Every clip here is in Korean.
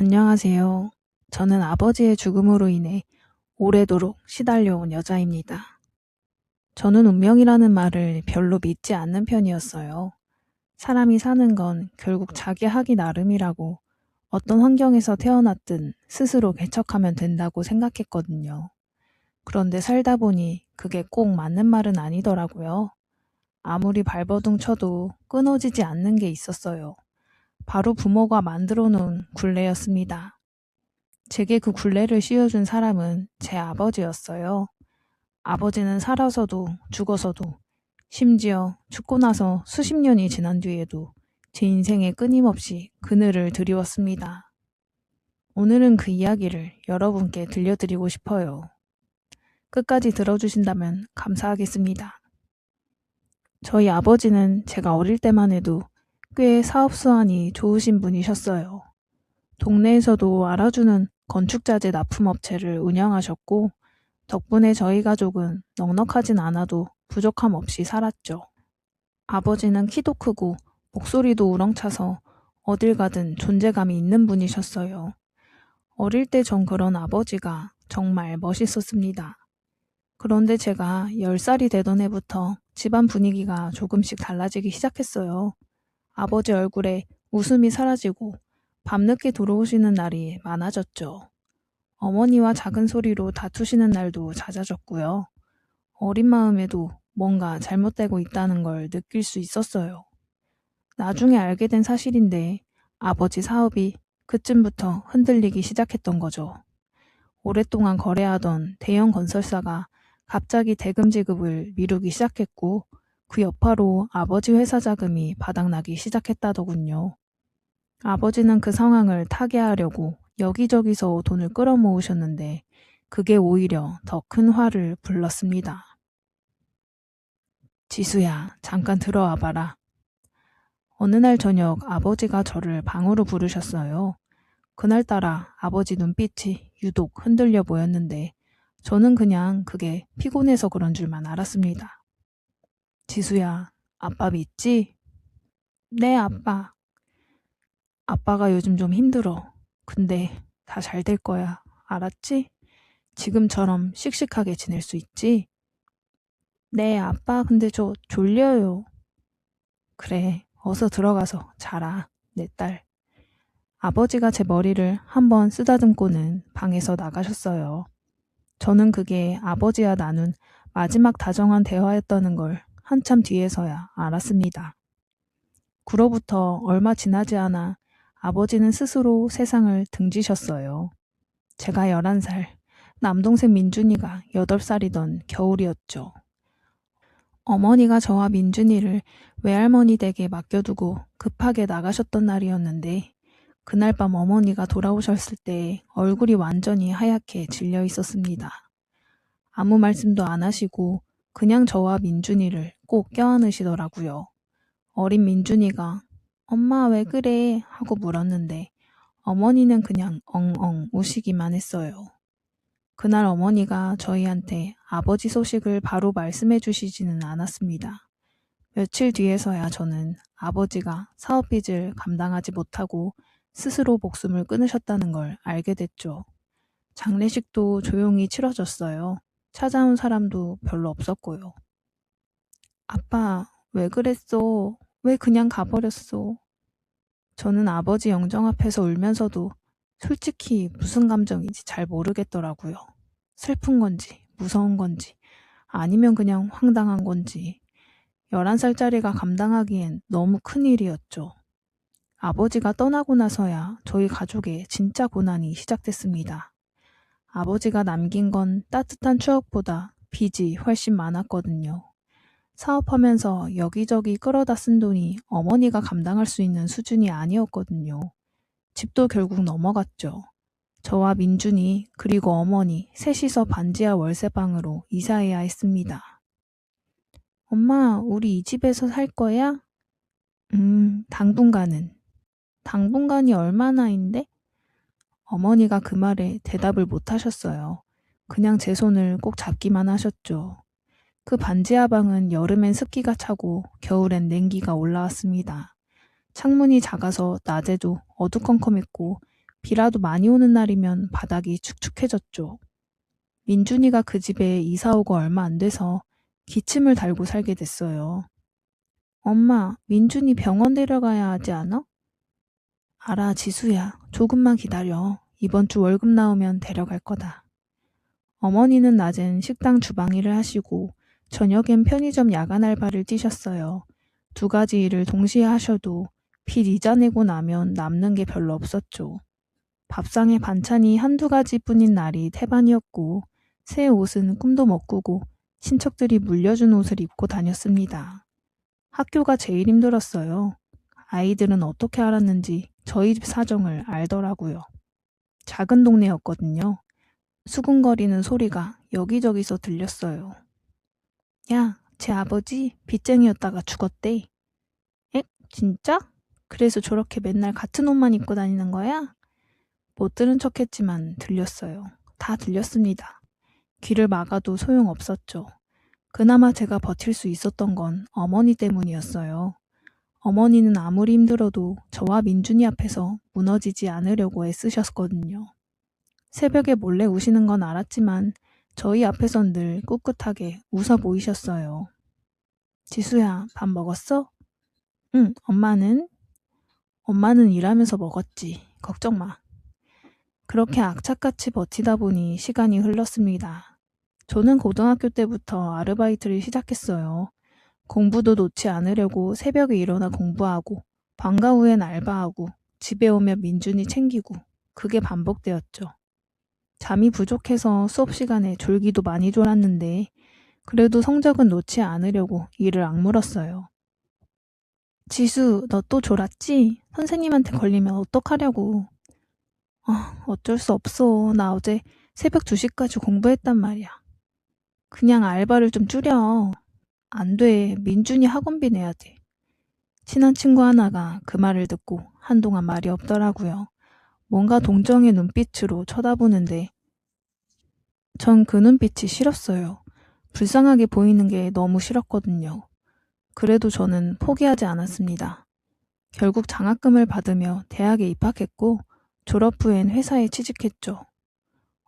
안녕하세요. 저는 아버지의 죽음으로 인해 오래도록 시달려온 여자입니다. 저는 운명이라는 말을 별로 믿지 않는 편이었어요. 사람이 사는 건 결국 자기 하기 나름이라고 어떤 환경에서 태어났든 스스로 개척하면 된다고 생각했거든요. 그런데 살다 보니 그게 꼭 맞는 말은 아니더라고요. 아무리 발버둥 쳐도 끊어지지 않는 게 있었어요. 바로 부모가 만들어 놓은 굴레였습니다. 제게 그 굴레를 씌워준 사람은 제 아버지였어요. 아버지는 살아서도 죽어서도 심지어 죽고 나서 수십 년이 지난 뒤에도 제 인생에 끊임없이 그늘을 드리웠습니다. 오늘은 그 이야기를 여러분께 들려드리고 싶어요. 끝까지 들어주신다면 감사하겠습니다. 저희 아버지는 제가 어릴 때만 해도 꽤 사업수완이 좋으신 분이셨어요. 동네에서도 알아주는 건축자재 납품업체를 운영하셨고 덕분에 저희 가족은 넉넉하진 않아도 부족함 없이 살았죠. 아버지는 키도 크고 목소리도 우렁차서 어딜 가든 존재감이 있는 분이셨어요. 어릴 때 전 그런 아버지가 정말 멋있었습니다. 그런데 제가 10살이 되던 해부터 집안 분위기가 조금씩 달라지기 시작했어요. 아버지 얼굴에 웃음이 사라지고 밤늦게 들어오시는 날이 많아졌죠. 어머니와 작은 소리로 다투시는 날도 잦아졌고요. 어린 마음에도 뭔가 잘못되고 있다는 걸 느낄 수 있었어요. 나중에 알게 된 사실인데 아버지 사업이 그쯤부터 흔들리기 시작했던 거죠. 오랫동안 거래하던 대형 건설사가 갑자기 대금 지급을 미루기 시작했고 그 여파로 아버지 회사 자금이 바닥나기 시작했다더군요. 아버지는 그 상황을 타개하려고 여기저기서 돈을 끌어모으셨는데 그게 오히려 더 큰 화를 불렀습니다. 지수야, 잠깐 들어와 봐라. 어느 날 저녁 아버지가 저를 방으로 부르셨어요. 그날따라 아버지 눈빛이 유독 흔들려 보였는데 저는 그냥 그게 피곤해서 그런 줄만 알았습니다. 지수야, 아빠 믿지? 네, 아빠. 아빠가 요즘 좀 힘들어. 근데 다 잘 될 거야. 알았지? 지금처럼 씩씩하게 지낼 수 있지? 네, 아빠, 근데 저 졸려요. 그래, 어서 들어가서 자라, 내 딸. 아버지가 제 머리를 한번 쓰다듬고는 방에서 나가셨어요. 저는 그게 아버지와 나눈 마지막 다정한 대화였다는 걸 한참 뒤에서야 알았습니다. 그로부터 얼마 지나지 않아 아버지는 스스로 세상을 등지셨어요. 제가 11살, 남동생 민준이가 8살이던 겨울이었죠. 어머니가 저와 민준이를 외할머니 댁에 맡겨두고 급하게 나가셨던 날이었는데 그날 밤 어머니가 돌아오셨을 때 얼굴이 완전히 하얗게 질려 있었습니다. 아무 말씀도 안 하시고 그냥 저와 민준이를 꼭 껴안으시더라고요. 어린 민준이가 엄마 왜 그래? 하고 물었는데 어머니는 그냥 엉엉 우시기만 했어요. 그날 어머니가 저희한테 아버지 소식을 바로 말씀해 주시지는 않았습니다. 며칠 뒤에서야 저는 아버지가 사업빚을 감당하지 못하고 스스로 목숨을 끊으셨다는 걸 알게 됐죠. 장례식도 조용히 치러졌어요. 찾아온 사람도 별로 없었고요. 아빠, 왜 그랬어? 왜 그냥 가버렸어? 저는 아버지 영정 앞에서 울면서도 솔직히 무슨 감정인지 잘 모르겠더라고요. 슬픈 건지, 무서운 건지, 아니면 그냥 황당한 건지. 11살짜리가 감당하기엔 너무 큰 일이었죠. 아버지가 떠나고 나서야 저희 가족의 진짜 고난이 시작됐습니다. 아버지가 남긴 건 따뜻한 추억보다 빚이 훨씬 많았거든요. 사업하면서 여기저기 끌어다 쓴 돈이 어머니가 감당할 수 있는 수준이 아니었거든요. 집도 결국 넘어갔죠. 저와 민준이 그리고 어머니 셋이서 반지하 월세방으로 이사해야 했습니다. 엄마, 우리 이 집에서 살 거야? 당분간은. 당분간이 얼마나인데? 어머니가 그 말에 대답을 못 하셨어요. 그냥 제 손을 꼭 잡기만 하셨죠. 그 반지하 방은 여름엔 습기가 차고 겨울엔 냉기가 올라왔습니다. 창문이 작아서 낮에도 어두컴컴했고 비라도 많이 오는 날이면 바닥이 축축해졌죠. 민준이가 그 집에 이사 오고 얼마 안 돼서 기침을 달고 살게 됐어요. 엄마, 민준이 병원 데려가야 하지 않아? 알아, 지수야. 조금만 기다려. 이번 주 월급 나오면 데려갈 거다. 어머니는 낮엔 식당 주방 일을 하시고 저녁엔 편의점 야간 알바를 뛰셨어요. 두 가지 일을 동시에 하셔도 빚 이자 내고 나면 남는 게 별로 없었죠. 밥상에 반찬이 한두 가지뿐인 날이 태반이었고 새 옷은 꿈도 못 꾸고 친척들이 물려준 옷을 입고 다녔습니다. 학교가 제일 힘들었어요. 아이들은 어떻게 알았는지 저희 집 사정을 알더라고요. 작은 동네였거든요. 수군거리는 소리가 여기저기서 들렸어요. 야, 제 아버지 빚쟁이였다가 죽었대. 에? 진짜? 그래서 저렇게 맨날 같은 옷만 입고 다니는 거야? 못 들은 척했지만 들렸어요. 다 들렸습니다. 귀를 막아도 소용없었죠. 그나마 제가 버틸 수 있었던 건 어머니 때문이었어요. 어머니는 아무리 힘들어도 저와 민준이 앞에서 무너지지 않으려고 애쓰셨거든요. 새벽에 몰래 우시는 건 알았지만 저희 앞에선 늘 꿋꿋하게 웃어 보이셨어요. 지수야, 밥 먹었어? 응, 엄마는? 엄마는 일하면서 먹었지. 걱정 마. 그렇게 악착같이 버티다 보니 시간이 흘렀습니다. 저는 고등학교 때부터 아르바이트를 시작했어요. 공부도 놓지 않으려고 새벽에 일어나 공부하고 방과 후엔 알바하고 집에 오면 민준이 챙기고 그게 반복되었죠. 잠이 부족해서 수업 시간에 졸기도 많이 졸았는데 그래도 성적은 놓지 않으려고 일을 악물었어요. 지수, 너 또 졸았지? 선생님한테 걸리면 어떡하려고. 어쩔 수 없어. 나 어제 새벽 2시까지 공부했단 말이야. 그냥 알바를 좀 줄여. 안 돼. 민준이 학원비 내야 돼. 친한 친구 하나가 그 말을 듣고 한동안 말이 없더라고요. 뭔가 동정의 눈빛으로 쳐다보는데 전 그 눈빛이 싫었어요. 불쌍하게 보이는 게 너무 싫었거든요. 그래도 저는 포기하지 않았습니다. 결국 장학금을 받으며 대학에 입학했고 졸업 후엔 회사에 취직했죠.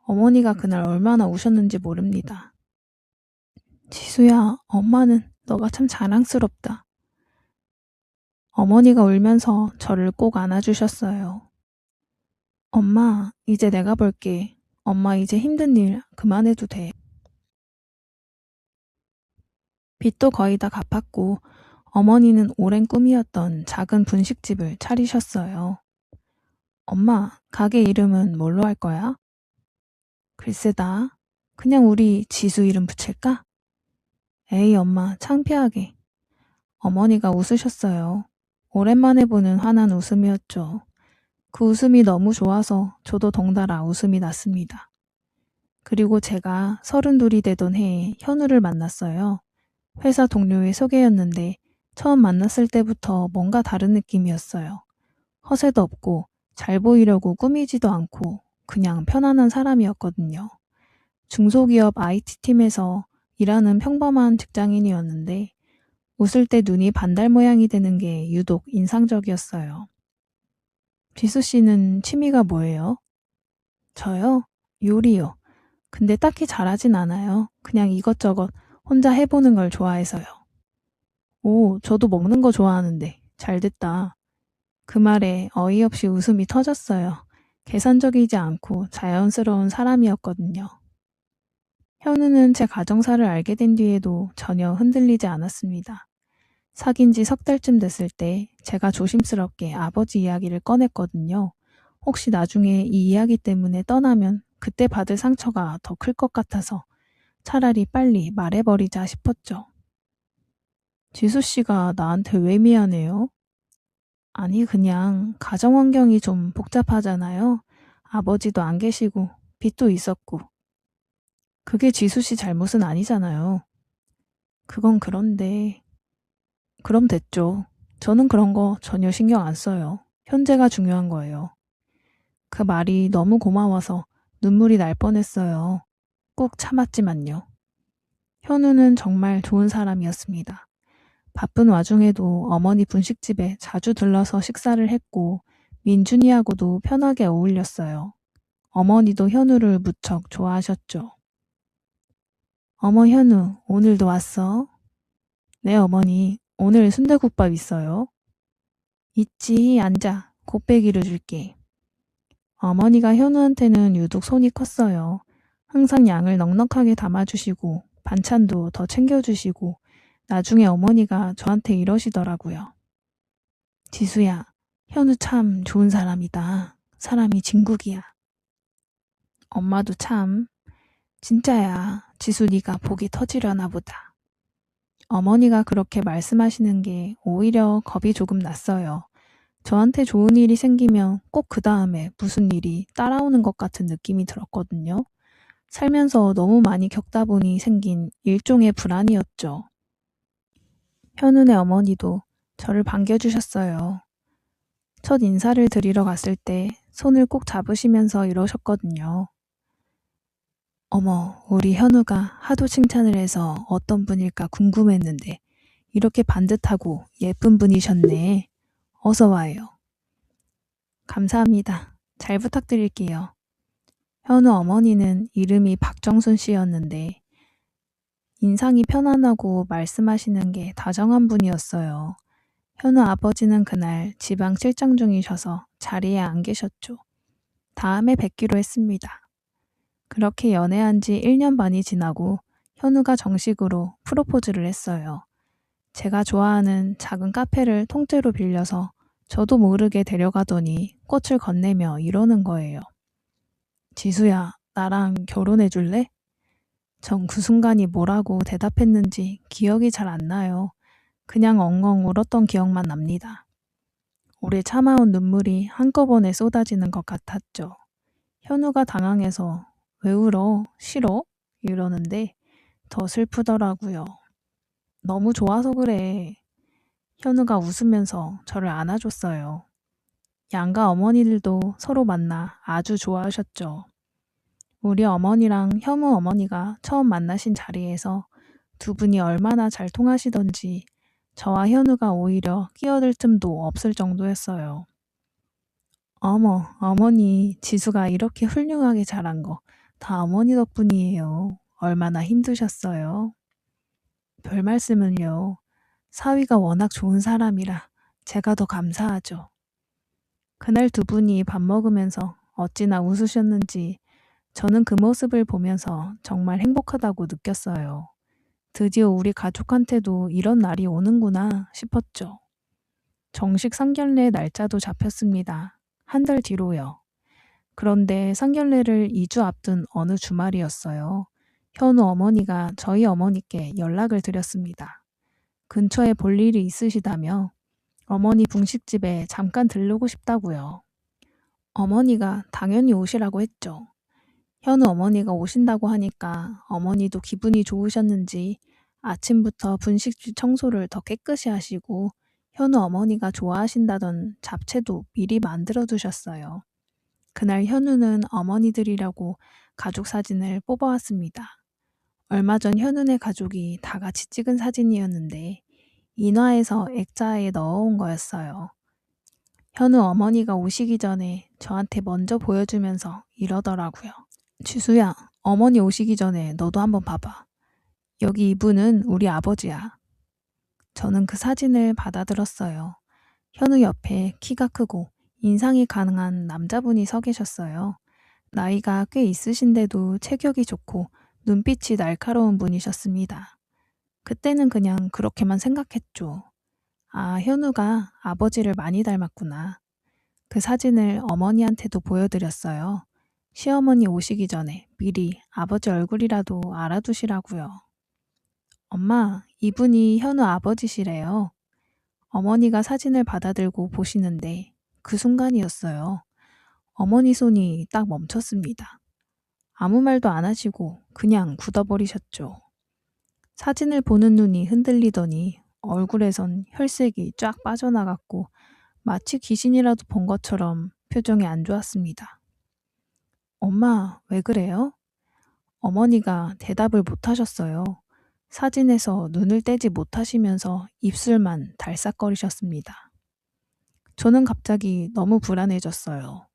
어머니가 그날 얼마나 우셨는지 모릅니다. 지수야, 엄마는 너가 참 자랑스럽다. 어머니가 울면서 저를 꼭 안아주셨어요. 엄마, 이제 내가 볼게. 엄마 이제 힘든 일 그만해도 돼. 빚도 거의 다 갚았고 어머니는 오랜 꿈이었던 작은 분식집을 차리셨어요. 엄마, 가게 이름은 뭘로 할 거야? 글쎄다. 그냥 우리 지수 이름 붙일까? 에이, 엄마, 창피하게. 어머니가 웃으셨어요. 오랜만에 보는 환한 웃음이었죠. 그 웃음이 너무 좋아서 저도 덩달아 웃음이 났습니다. 그리고 제가 32이 되던 해에 현우를 만났어요. 회사 동료의 소개였는데 처음 만났을 때부터 뭔가 다른 느낌이었어요. 허세도 없고 잘 보이려고 꾸미지도 않고 그냥 편안한 사람이었거든요. 중소기업 IT팀에서 일하는 평범한 직장인이었는데 웃을 때 눈이 반달 모양이 되는 게 유독 인상적이었어요. 지수 씨는 취미가 뭐예요? 저요? 요리요. 근데 딱히 잘하진 않아요. 그냥 이것저것 혼자 해보는 걸 좋아해서요. 오, 저도 먹는 거 좋아하는데. 잘 됐다. 그 말에 어이없이 웃음이 터졌어요. 계산적이지 않고 자연스러운 사람이었거든요. 현우는 제 가정사를 알게 된 뒤에도 전혀 흔들리지 않았습니다. 사귄 지 석 달쯤 됐을 때 제가 조심스럽게 아버지 이야기를 꺼냈거든요. 혹시 나중에 이 이야기 때문에 떠나면 그때 받을 상처가 더 클 것 같아서 차라리 빨리 말해버리자 싶었죠. 지수 씨가 나한테 왜 미안해요? 아니, 그냥 가정 환경이 좀 복잡하잖아요. 아버지도 안 계시고 빚도 있었고. 그게 지수 씨 잘못은 아니잖아요. 그건 그런데. 그럼 됐죠. 저는 그런 거 전혀 신경 안 써요. 현재가 중요한 거예요. 그 말이 너무 고마워서 눈물이 날 뻔했어요. 꾹 참았지만요. 현우는 정말 좋은 사람이었습니다. 바쁜 와중에도 어머니 분식집에 자주 들러서 식사를 했고 민준이하고도 편하게 어울렸어요. 어머니도 현우를 무척 좋아하셨죠. 어머 현우, 오늘도 왔어? 네 어머니, 오늘 순대국밥 있어요. 있지, 앉아. 곱빼기를 줄게. 어머니가 현우한테는 유독 손이 컸어요. 항상 양을 넉넉하게 담아주시고 반찬도 더 챙겨주시고 나중에 어머니가 저한테 이러시더라고요. 지수야, 현우 참 좋은 사람이다. 사람이 진국이야. 엄마도 참. 진짜야. 지수 네가 복이 터지려나 보다. 어머니가 그렇게 말씀하시는 게 오히려 겁이 조금 났어요. 저한테 좋은 일이 생기면 꼭 그 다음에 무슨 일이 따라오는 것 같은 느낌이 들었거든요. 살면서 너무 많이 겪다 보니 생긴 일종의 불안이었죠. 현우네 어머니도 저를 반겨주셨어요. 첫 인사를 드리러 갔을 때 손을 꼭 잡으시면서 이러셨거든요. 어머, 우리 현우가 하도 칭찬을 해서 어떤 분일까 궁금했는데 이렇게 반듯하고 예쁜 분이셨네. 어서 와요. 감사합니다. 잘 부탁드릴게요. 현우 어머니는 이름이 박정순 씨였는데 인상이 편안하고 말씀하시는 게 다정한 분이었어요. 현우 아버지는 그날 지방 출장 중이셔서 자리에 안 계셨죠. 다음에 뵙기로 했습니다. 그렇게 연애한 지 1년 반이 지나고 현우가 정식으로 프로포즈를 했어요. 제가 좋아하는 작은 카페를 통째로 빌려서 저도 모르게 데려가더니 꽃을 건네며 이러는 거예요. 지수야, 나랑 결혼해 줄래? 전 그 순간이 뭐라고 대답했는지 기억이 잘 안 나요. 그냥 엉엉 울었던 기억만 납니다. 오래 참아온 눈물이 한꺼번에 쏟아지는 것 같았죠. 현우가 당황해서 왜 울어? 싫어? 이러는데 더 슬프더라고요. 너무 좋아서 그래. 현우가 웃으면서 저를 안아줬어요. 양가 어머니들도 서로 만나 아주 좋아하셨죠. 우리 어머니랑 현우 어머니가 처음 만나신 자리에서 두 분이 얼마나 잘 통하시던지 저와 현우가 오히려 끼어들 틈도 없을 정도였어요. 어머, 어머니, 지수가 이렇게 훌륭하게 자란 거 다 어머니 덕분이에요. 얼마나 힘드셨어요? 별 말씀을요. 사위가 워낙 좋은 사람이라 제가 더 감사하죠. 그날 두 분이 밥 먹으면서 어찌나 웃으셨는지 저는 그 모습을 보면서 정말 행복하다고 느꼈어요. 드디어 우리 가족한테도 이런 날이 오는구나 싶었죠. 정식 상견례 날짜도 잡혔습니다. 한 달 뒤로요. 그런데 상견례를 2주 앞둔 어느 주말이었어요. 현우 어머니가 저희 어머니께 연락을 드렸습니다. 근처에 볼 일이 있으시다며 어머니 분식집에 잠깐 들르고 싶다고요. 어머니가 당연히 오시라고 했죠. 현우 어머니가 오신다고 하니까 어머니도 기분이 좋으셨는지 아침부터 분식집 청소를 더 깨끗이 하시고 현우 어머니가 좋아하신다던 잡채도 미리 만들어 두셨어요. 그날 현우는 어머니들이라고 가족 사진을 뽑아왔습니다. 얼마 전 현우네 가족이 다 같이 찍은 사진이었는데 인화해서 액자에 넣어온 거였어요. 현우 어머니가 오시기 전에 저한테 먼저 보여주면서 이러더라고요. 지수야, 어머니 오시기 전에 너도 한번 봐봐. 여기 이분은 우리 아버지야. 저는 그 사진을 받아들었어요. 현우 옆에 키가 크고 인상이 가능한 남자분이 서 계셨어요. 나이가 꽤 있으신데도 체격이 좋고 눈빛이 날카로운 분이셨습니다. 그때는 그냥 그렇게만 생각했죠. 아, 현우가 아버지를 많이 닮았구나. 그 사진을 어머니한테도 보여드렸어요. 시어머니 오시기 전에 미리 아버지 얼굴이라도 알아두시라고요. 엄마, 이분이 현우 아버지시래요. 어머니가 사진을 받아들고 보시는데 그 순간이었어요. 어머니 손이 딱 멈췄습니다. 아무 말도 안 하시고 그냥 굳어버리셨죠. 사진을 보는 눈이 흔들리더니 얼굴에선 혈색이 쫙 빠져나갔고 마치 귀신이라도 본 것처럼 표정이 안 좋았습니다. 엄마, 왜 그래요? 어머니가 대답을 못 하셨어요. 사진에서 눈을 떼지 못하시면서 입술만 달싹거리셨습니다. 저는 갑자기 너무 불안해졌어요.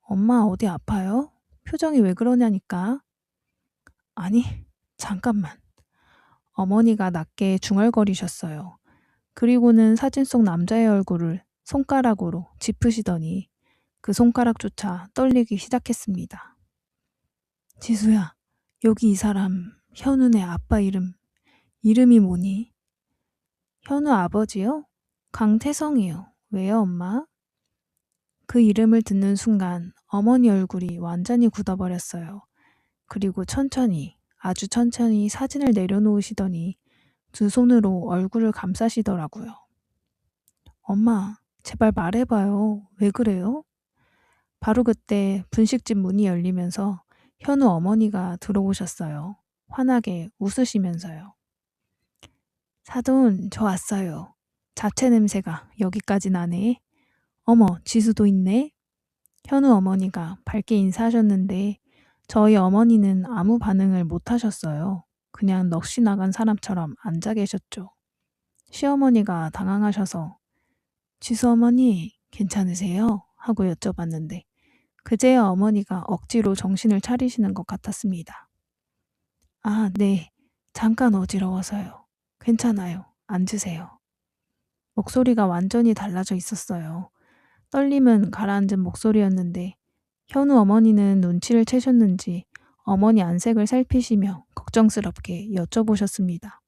엄마 어디 아파요? 표정이 왜 그러냐니까. 아니, 잠깐만. 어머니가 낮게 중얼거리셨어요. 그리고는 사진 속 남자의 얼굴을 손가락으로 짚으시더니 그 손가락조차 떨리기 시작했습니다. 지수야, 여기 이 사람 현우네 아빠 이름이 뭐니? 현우 아버지요? 강태성이요. 왜요, 엄마? 그 이름을 듣는 순간 어머니 얼굴이 완전히 굳어버렸어요. 그리고 아주 천천히 사진을 내려놓으시더니 두 손으로 얼굴을 감싸시더라고요. 엄마, 제발 말해봐요. 왜 그래요? 바로 그때 분식집 문이 열리면서 현우 어머니가 들어오셨어요. 환하게 웃으시면서요. 사돈, 저 왔어요. 잡채 냄새가 여기까지 나네. 어머, 지수도 있네. 현우 어머니가 밝게 인사하셨는데 저희 어머니는 아무 반응을 못 하셨어요. 그냥 넋이 나간 사람처럼 앉아 계셨죠. 시어머니가 당황하셔서 지수 어머니 괜찮으세요? 하고 여쭤봤는데 그제야 어머니가 억지로 정신을 차리시는 것 같았습니다. 아, 네. 잠깐 어지러워서요. 괜찮아요. 앉으세요. 목소리가 완전히 달라져 있었어요. 떨림은 가라앉은 목소리였는데 현우 어머니는 눈치를 채셨는지 어머니 안색을 살피시며 걱정스럽게 여쭤보셨습니다.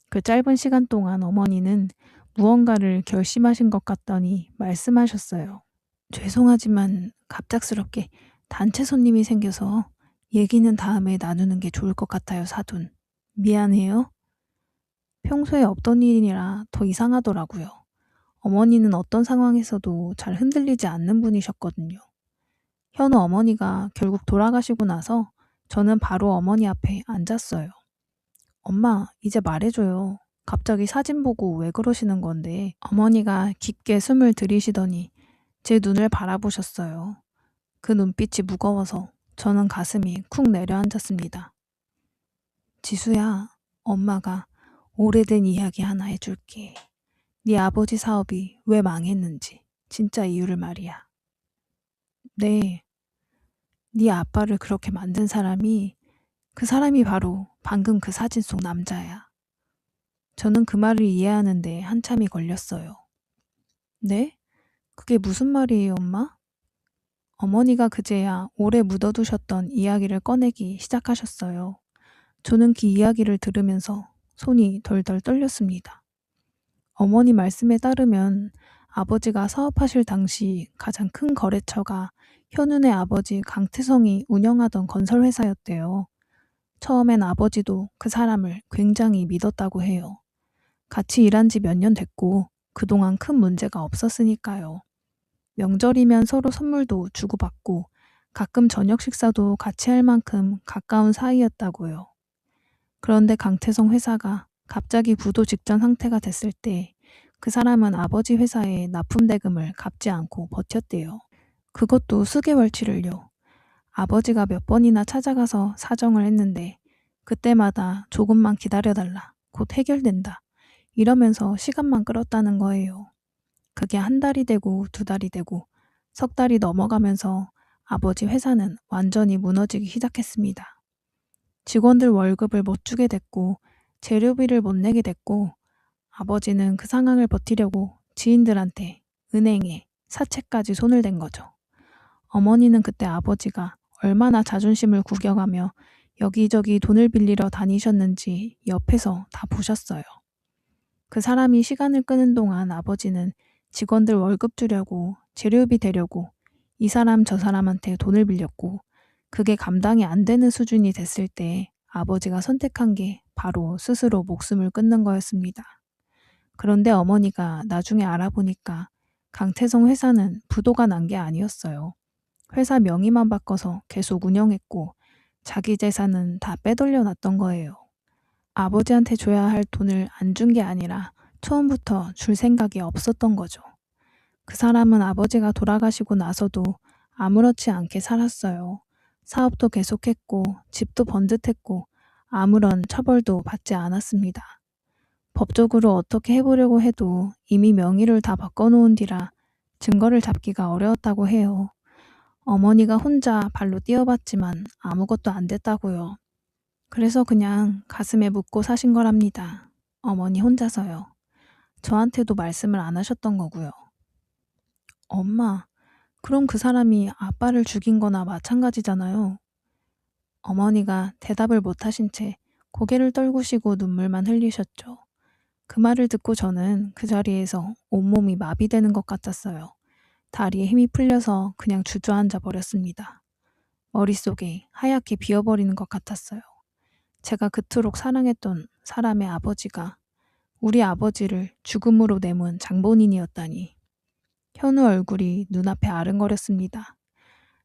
그 짧은 시간 동안 어머니는 무언가를 결심하신 것 같더니 말씀하셨어요. 죄송하지만 갑작스럽게 단체 손님이 생겨서 얘기는 다음에 나누는 게 좋을 것 같아요, 사돈. 미안해요. 평소에 없던 일이라 더 이상하더라고요. 어머니는 어떤 상황에서도 잘 흔들리지 않는 분이셨거든요. 현우 어머니가 결국 돌아가시고 나서 저는 바로 어머니 앞에 앉았어요. 엄마, 이제 말해줘요. 갑자기 사진 보고 왜 그러시는 건데? 어머니가 깊게 숨을 들이시더니 제 눈을 바라보셨어요. 그 눈빛이 무거워서 저는 가슴이 쿵 내려앉았습니다. 지수야, 엄마가 오래된 이야기 하나 해줄게. 네 아버지 사업이 왜 망했는지 진짜 이유를 말이야. 네, 네 아빠를 그렇게 만든 사람이 그 사람이 바로 방금 그 사진 속 남자야. 저는 그 말을 이해하는데 한참이 걸렸어요. 네? 그게 무슨 말이에요, 엄마? 어머니가 그제야 오래 묻어두셨던 이야기를 꺼내기 시작하셨어요. 저는 그 이야기를 들으면서 손이 덜덜 떨렸습니다. 어머니 말씀에 따르면 아버지가 사업하실 당시 가장 큰 거래처가 현우네 아버지 강태성이 운영하던 건설회사였대요. 처음엔 아버지도 그 사람을 굉장히 믿었다고 해요. 같이 일한 지 몇 년 됐고 그동안 큰 문제가 없었으니까요. 명절이면 서로 선물도 주고받고 가끔 저녁 식사도 같이 할 만큼 가까운 사이였다고요. 그런데 강태성 회사가 갑자기 부도 직전 상태가 됐을 때 그 사람은 아버지 회사에 납품 대금을 갚지 않고 버텼대요. 그것도 수개월치를요. 아버지가 몇 번이나 찾아가서 사정을 했는데 그때마다 조금만 기다려달라. 곧 해결된다. 이러면서 시간만 끌었다는 거예요. 그게 한 달이 되고 두 달이 되고 석 달이 넘어가면서 아버지 회사는 완전히 무너지기 시작했습니다. 직원들 월급을 못 주게 됐고 재료비를 못 내게 됐고 아버지는 그 상황을 버티려고 지인들한테 은행에 사채까지 손을 댄 거죠. 어머니는 그때 아버지가 얼마나 자존심을 구겨가며 여기저기 돈을 빌리러 다니셨는지 옆에서 다 보셨어요. 그 사람이 시간을 끄는 동안 아버지는 직원들 월급 주려고 재료비 대려고 이 사람 저 사람한테 돈을 빌렸고 그게 감당이 안 되는 수준이 됐을 때 아버지가 선택한 게 바로 스스로 목숨을 끊는 거였습니다. 그런데 어머니가 나중에 알아보니까 강태성 회사는 부도가 난 게 아니었어요. 회사 명의만 바꿔서 계속 운영했고 자기 재산은 다 빼돌려 놨던 거예요. 아버지한테 줘야 할 돈을 안 준 게 아니라 처음부터 줄 생각이 없었던 거죠. 그 사람은 아버지가 돌아가시고 나서도 아무렇지 않게 살았어요. 사업도 계속했고 집도 번듯했고 아무런 처벌도 받지 않았습니다. 법적으로 어떻게 해보려고 해도 이미 명의를 다 바꿔놓은 뒤라 증거를 잡기가 어려웠다고 해요. 어머니가 혼자 발로 뛰어봤지만 아무것도 안 됐다고요. 그래서 그냥 가슴에 묻고 사신 거랍니다. 어머니 혼자서요. 저한테도 말씀을 안 하셨던 거고요. 엄마, 그럼 그 사람이 아빠를 죽인 거나 마찬가지잖아요. 어머니가 대답을 못 하신 채 고개를 떨구시고 눈물만 흘리셨죠. 그 말을 듣고 저는 그 자리에서 온몸이 마비되는 것 같았어요. 다리에 힘이 풀려서 그냥 주저앉아 버렸습니다. 머릿속에 하얗게 비어버리는 것 같았어요. 제가 그토록 사랑했던 사람의 아버지가 우리 아버지를 죽음으로 내몬 장본인이었다니. 현우 얼굴이 눈앞에 아른거렸습니다.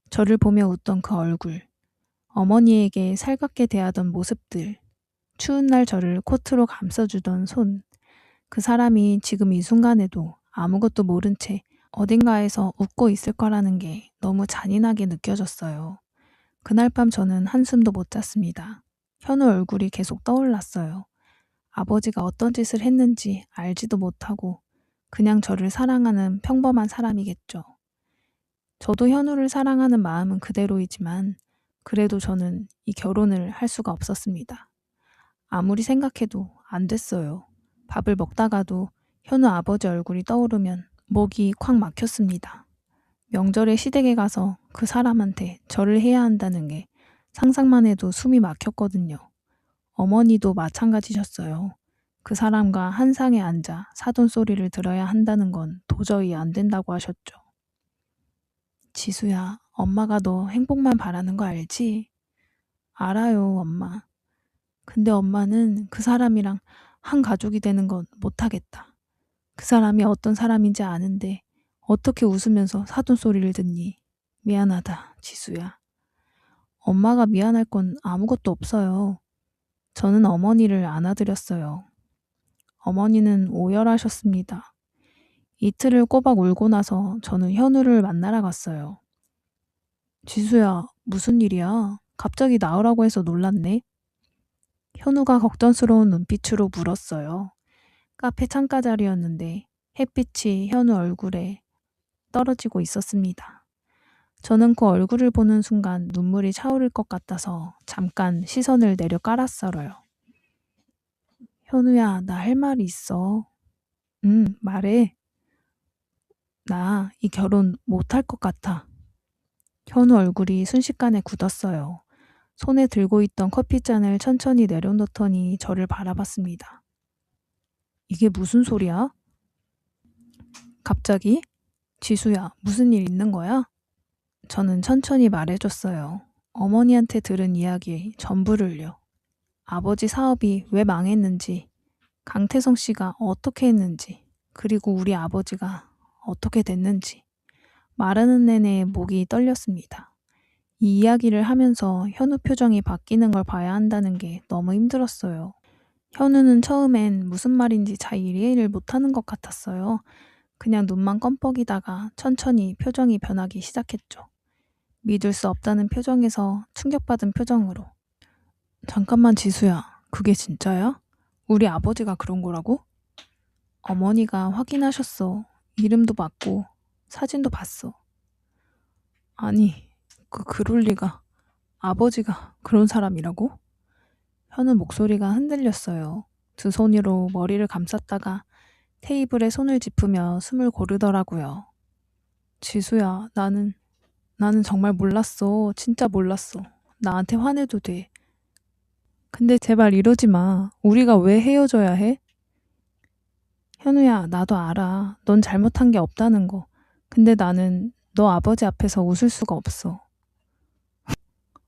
저를 보며 웃던 그 얼굴, 어머니에게 살갑게 대하던 모습들, 추운 날 저를 코트로 감싸주던 손, 그 사람이 지금 이 순간에도 아무것도 모른 채 어딘가에서 웃고 있을 거라는 게 너무 잔인하게 느껴졌어요. 그날 밤 저는 한숨도 못 잤습니다. 현우 얼굴이 계속 떠올랐어요. 아버지가 어떤 짓을 했는지 알지도 못하고 그냥 저를 사랑하는 평범한 사람이겠죠. 저도 현우를 사랑하는 마음은 그대로이지만 그래도 저는 이 결혼을 할 수가 없었습니다. 아무리 생각해도 안 됐어요. 밥을 먹다가도 현우 아버지 얼굴이 떠오르면 목이 콱 막혔습니다. 명절에 시댁에 가서 그 사람한테 절을 해야 한다는 게 상상만 해도 숨이 막혔거든요. 어머니도 마찬가지셨어요. 그 사람과 한 상에 앉아 사돈 소리를 들어야 한다는 건 도저히 안 된다고 하셨죠. 지수야, 엄마가 너 행복만 바라는 거 알지? 알아요, 엄마. 근데 엄마는 그 사람이랑 한 가족이 되는 건 못하겠다. 그 사람이 어떤 사람인지 아는데 어떻게 웃으면서 사돈 소리를 듣니? 미안하다, 지수야. 엄마가 미안할 건 아무것도 없어요. 저는 어머니를 안아드렸어요. 어머니는 오열하셨습니다. 이틀을 꼬박 울고 나서 저는 현우를 만나러 갔어요. 지수야, 무슨 일이야? 갑자기 나오라고 해서 놀랐네. 현우가 걱정스러운 눈빛으로 물었어요. 카페 창가 자리였는데 햇빛이 현우 얼굴에 떨어지고 있었습니다. 저는 그 얼굴을 보는 순간 눈물이 차오를 것 같아서 잠깐 시선을 내려 깔았어요. 현우야, 나 할 말이 있어. 응, 말해. 나 이 결혼 못할 것 같아. 현우 얼굴이 순식간에 굳었어요. 손에 들고 있던 커피잔을 천천히 내려놓더니 저를 바라봤습니다. 이게 무슨 소리야? 갑자기? 지수야, 무슨 일 있는 거야? 저는 천천히 말해줬어요. 어머니한테 들은 이야기 전부를요. 아버지 사업이 왜 망했는지, 강태성 씨가 어떻게 했는지, 그리고 우리 아버지가 어떻게 됐는지. 말하는 내내 목이 떨렸습니다. 이 이야기를 하면서 현우 표정이 바뀌는 걸 봐야 한다는 게 너무 힘들었어요. 현우는 처음엔 무슨 말인지 잘 이해를 못하는 것 같았어요. 그냥 눈만 껌뻑이다가 천천히 표정이 변하기 시작했죠. 믿을 수 없다는 표정에서 충격받은 표정으로. 잠깐만 지수야, 그게 진짜야? 우리 아버지가 그런 거라고? 어머니가 확인하셨어. 이름도 맞고 사진도 봤어. 아니, 그럴 리가. 아버지가 그런 사람이라고? 현우 목소리가 흔들렸어요. 두 손으로 머리를 감쌌다가 테이블에 손을 짚으며 숨을 고르더라고요. 지수야, 나는 정말 몰랐어. 진짜 몰랐어. 나한테 화내도 돼. 근데 제발 이러지 마. 우리가 왜 헤어져야 해? 현우야, 나도 알아. 넌 잘못한 게 없다는 거. 근데 나는 너 아버지 앞에서 웃을 수가 없어.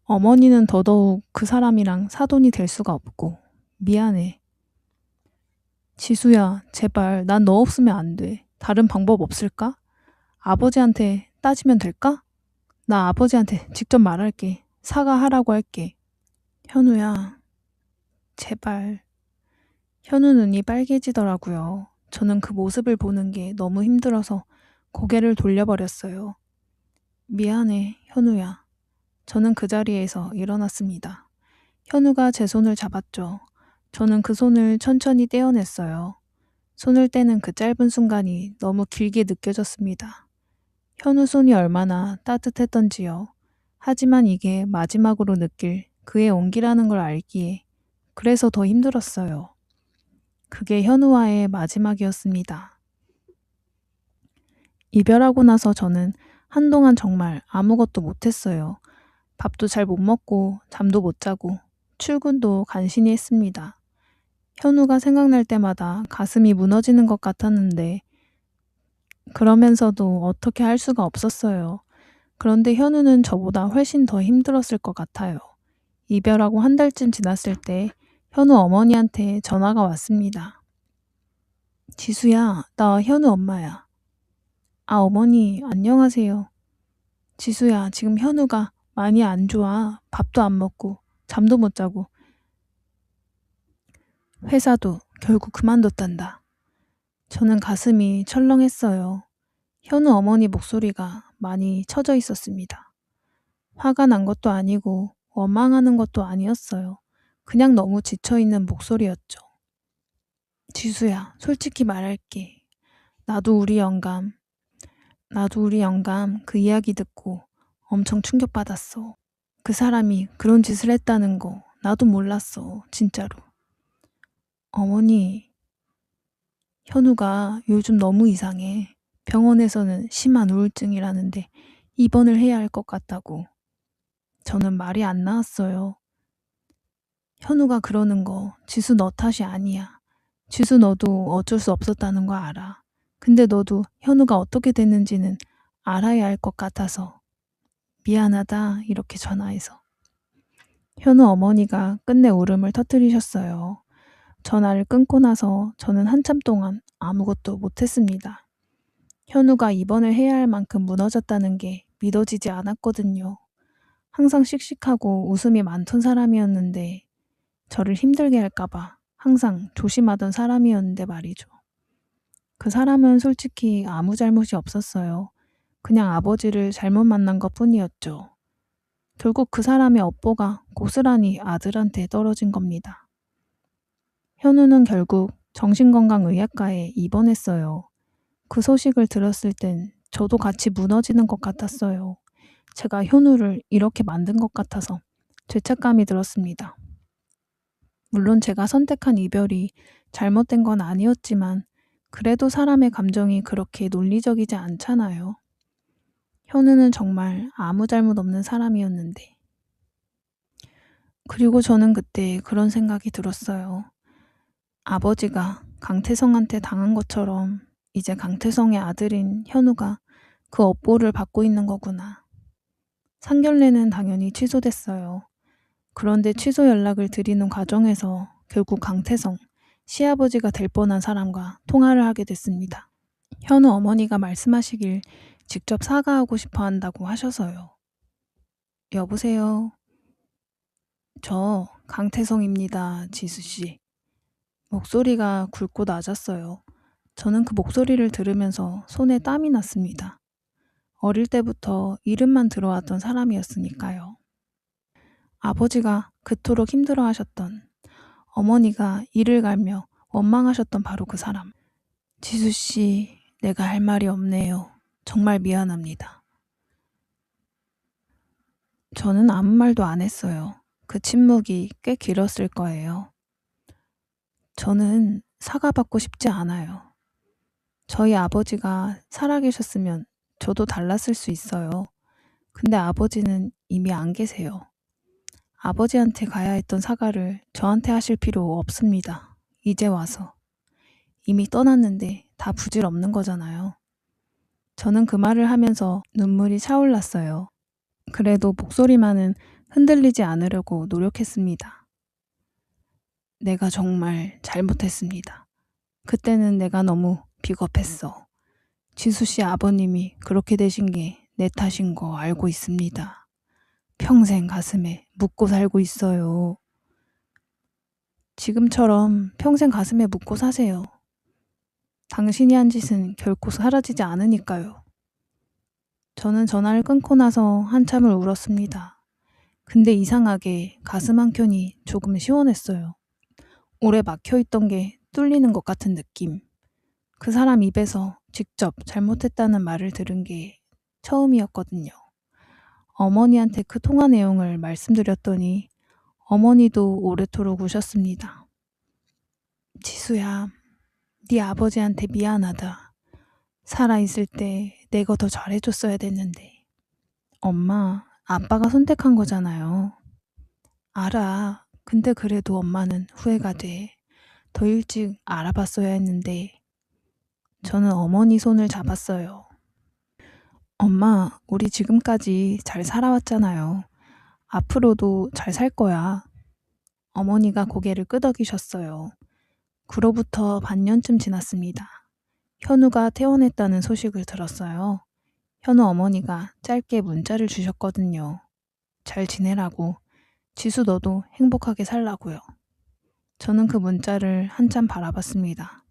어머니는 더더욱 그 사람이랑 사돈이 될 수가 없고. 미안해. 지수야, 제발 난 너 없으면 안 돼. 다른 방법 없을까? 아버지한테 따지면 될까? 나 아버지한테 직접 말할게. 사과하라고 할게. 현우야, 제발. 현우 눈이 빨개지더라고요. 저는 그 모습을 보는 게 너무 힘들어서 고개를 돌려버렸어요. 미안해, 현우야. 저는 그 자리에서 일어났습니다. 현우가 제 손을 잡았죠. 저는 그 손을 천천히 떼어냈어요. 손을 떼는 그 짧은 순간이 너무 길게 느껴졌습니다. 현우 손이 얼마나 따뜻했던지요. 하지만 이게 마지막으로 느낄 그의 온기라는 걸 알기에 그래서 더 힘들었어요. 그게 현우와의 마지막이었습니다. 이별하고 나서 저는 한동안 정말 아무것도 못했어요. 밥도 잘 못 먹고 잠도 못 자고 출근도 간신히 했습니다. 현우가 생각날 때마다 가슴이 무너지는 것 같았는데 그러면서도 어떻게 할 수가 없었어요. 그런데 현우는 저보다 훨씬 더 힘들었을 것 같아요. 이별하고 한 달쯤 지났을 때 현우 어머니한테 전화가 왔습니다. 지수야, 나 현우 엄마야. 아, 어머니, 안녕하세요. 지수야, 지금 현우가 많이 안 좋아. 밥도 안 먹고, 잠도 못 자고. 회사도 결국 그만뒀단다. 저는 가슴이 철렁했어요. 현우 어머니 목소리가 많이 처져 있었습니다. 화가 난 것도 아니고 원망하는 것도 아니었어요. 그냥 너무 지쳐있는 목소리였죠. 지수야, 솔직히 말할게. 나도 우리 영감 그 이야기 듣고 엄청 충격받았어. 그 사람이 그런 짓을 했다는 거 나도 몰랐어, 진짜로. 어머니, 현우가 요즘 너무 이상해. 병원에서는 심한 우울증이라는데 입원을 해야 할 것 같다고. 저는 말이 안 나왔어요. 현우가 그러는 거 지수 너 탓이 아니야. 지수 너도 어쩔 수 없었다는 거 알아. 근데 너도 현우가 어떻게 됐는지는 알아야 할 것 같아서 미안하다 이렇게 전화해서. 현우 어머니가 끝내 울음을 터뜨리셨어요. 전화를 끊고 나서 저는 한참 동안 아무것도 못했습니다. 현우가 입원을 해야 할 만큼 무너졌다는 게 믿어지지 않았거든요. 항상 씩씩하고 웃음이 많던 사람이었는데 저를 힘들게 할까봐 항상 조심하던 사람이었는데 말이죠. 그 사람은 솔직히 아무 잘못이 없었어요. 그냥 아버지를 잘못 만난 것 뿐이었죠. 결국 그 사람의 업보가 고스란히 아들한테 떨어진 겁니다. 현우는 결국 정신건강의학과에 입원했어요. 그 소식을 들었을 땐 저도 같이 무너지는 것 같았어요. 제가 현우를 이렇게 만든 것 같아서 죄책감이 들었습니다. 물론 제가 선택한 이별이 잘못된 건 아니었지만 그래도 사람의 감정이 그렇게 논리적이지 않잖아요. 현우는 정말 아무 잘못 없는 사람이었는데. 그리고 저는 그때 그런 생각이 들었어요. 아버지가 강태성한테 당한 것처럼 이제 강태성의 아들인 현우가 그 업보를 받고 있는 거구나. 상견례는 당연히 취소됐어요. 그런데 취소 연락을 드리는 과정에서 결국 강태성, 시아버지가 될 뻔한 사람과 통화를 하게 됐습니다. 현우 어머니가 말씀하시길 직접 사과하고 싶어 한다고 하셔서요. 여보세요. 저 강태성입니다, 지수씨. 목소리가 굵고 낮았어요. 저는 그 목소리를 들으면서 손에 땀이 났습니다. 어릴 때부터 이름만 들어왔던 사람이었으니까요. 아버지가 그토록 힘들어하셨던, 어머니가 이를 갈며 원망하셨던 바로 그 사람. 지수씨, 내가 할 말이 없네요. 정말 미안합니다. 저는 아무 말도 안 했어요. 그 침묵이 꽤 길었을 거예요. 저는 사과받고 싶지 않아요. 저희 아버지가 살아계셨으면 저도 달랐을 수 있어요. 근데 아버지는 이미 안 계세요. 아버지한테 가야 했던 사과를 저한테 하실 필요 없습니다. 이제 와서. 이미 떠났는데 다 부질없는 거잖아요. 저는 그 말을 하면서 눈물이 차올랐어요. 그래도 목소리만은 흔들리지 않으려고 노력했습니다. 내가 정말 잘못했습니다. 그때는 내가 너무 비겁했어. 지수 씨 아버님이 그렇게 되신 게 내 탓인 거 알고 있습니다. 평생 가슴에 묻고 살고 있어요. 지금처럼 평생 가슴에 묻고 사세요. 당신이 한 짓은 결코 사라지지 않으니까요. 저는 전화를 끊고 나서 한참을 울었습니다. 근데 이상하게 가슴 한켠이 조금 시원했어요. 오래 막혀있던 게 뚫리는 것 같은 느낌. 그 사람 입에서 직접 잘못했다는 말을 들은 게 처음이었거든요. 어머니한테 그 통화 내용을 말씀드렸더니 어머니도 오래도록 우셨습니다. 지수야, 네 아버지한테 미안하다. 살아있을 때 내가 더 잘해줬어야 됐는데. 엄마, 아빠가 선택한 거잖아요. 알아. 근데 그래도 엄마는 후회가 돼. 더 일찍 알아봤어야 했는데. 저는 어머니 손을 잡았어요. 엄마, 우리 지금까지 잘 살아왔잖아요. 앞으로도 잘 살 거야. 어머니가 고개를 끄덕이셨어요. 그로부터 반년쯤 지났습니다. 현우가 퇴원했다는 소식을 들었어요. 현우 어머니가 짧게 문자를 주셨거든요. 잘 지내라고. 지수 너도 행복하게 살라고요. 저는 그 문자를 한참 바라봤습니다.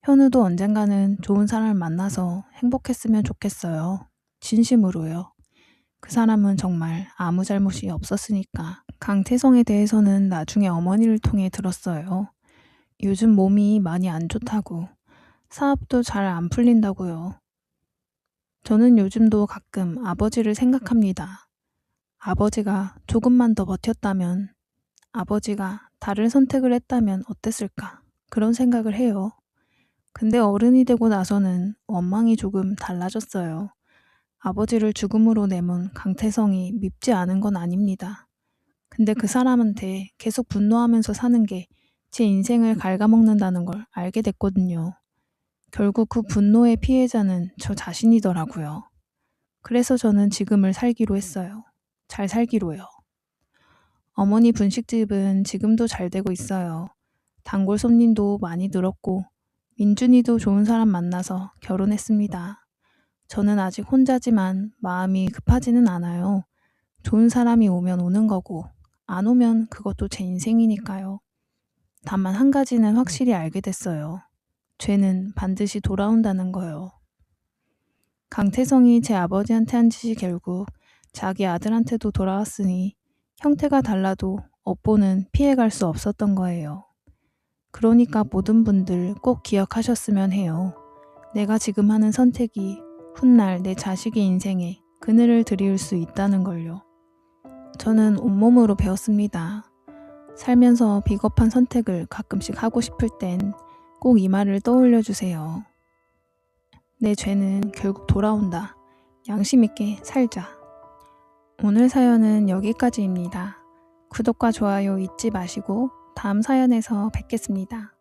현우도 언젠가는 좋은 사람을 만나서 행복했으면 좋겠어요. 진심으로요. 그 사람은 정말 아무 잘못이 없었으니까. 강태성에 대해서는 나중에 어머니를 통해 들었어요. 요즘 몸이 많이 안 좋다고. 사업도 잘 안 풀린다고요. 저는 요즘도 가끔 아버지를 생각합니다. 아버지가 조금만 더 버텼다면, 아버지가 다른 선택을 했다면 어땠을까? 그런 생각을 해요. 근데 어른이 되고 나서는 원망이 조금 달라졌어요. 아버지를 죽음으로 내몬 강태성이 밉지 않은 건 아닙니다. 근데 그 사람한테 계속 분노하면서 사는 게 제 인생을 갉아먹는다는 걸 알게 됐거든요. 결국 그 분노의 피해자는 저 자신이더라고요. 그래서 저는 지금을 살기로 했어요. 잘 살기로요. 어머니 분식집은 지금도 잘 되고 있어요. 단골 손님도 많이 늘었고 민준이도 좋은 사람 만나서 결혼했습니다. 저는 아직 혼자지만 마음이 급하지는 않아요. 좋은 사람이 오면 오는 거고 안 오면 그것도 제 인생이니까요. 다만 한 가지는 확실히 알게 됐어요. 죄는 반드시 돌아온다는 거요. 강태성이 제 아버지한테 한 짓이 결국 자기 아들한테도 돌아왔으니 형태가 달라도 업보는 피해갈 수 없었던 거예요. 그러니까 모든 분들 꼭 기억하셨으면 해요. 내가 지금 하는 선택이 훗날 내 자식의 인생에 그늘을 드리울 수 있다는 걸요. 저는 온몸으로 배웠습니다. 살면서 비겁한 선택을 가끔씩 하고 싶을 땐 꼭 이 말을 떠올려 주세요. 내 죄는 결국 돌아온다. 양심 있게 살자. 오늘 사연은 여기까지입니다. 구독과 좋아요 잊지 마시고 다음 사연에서 뵙겠습니다.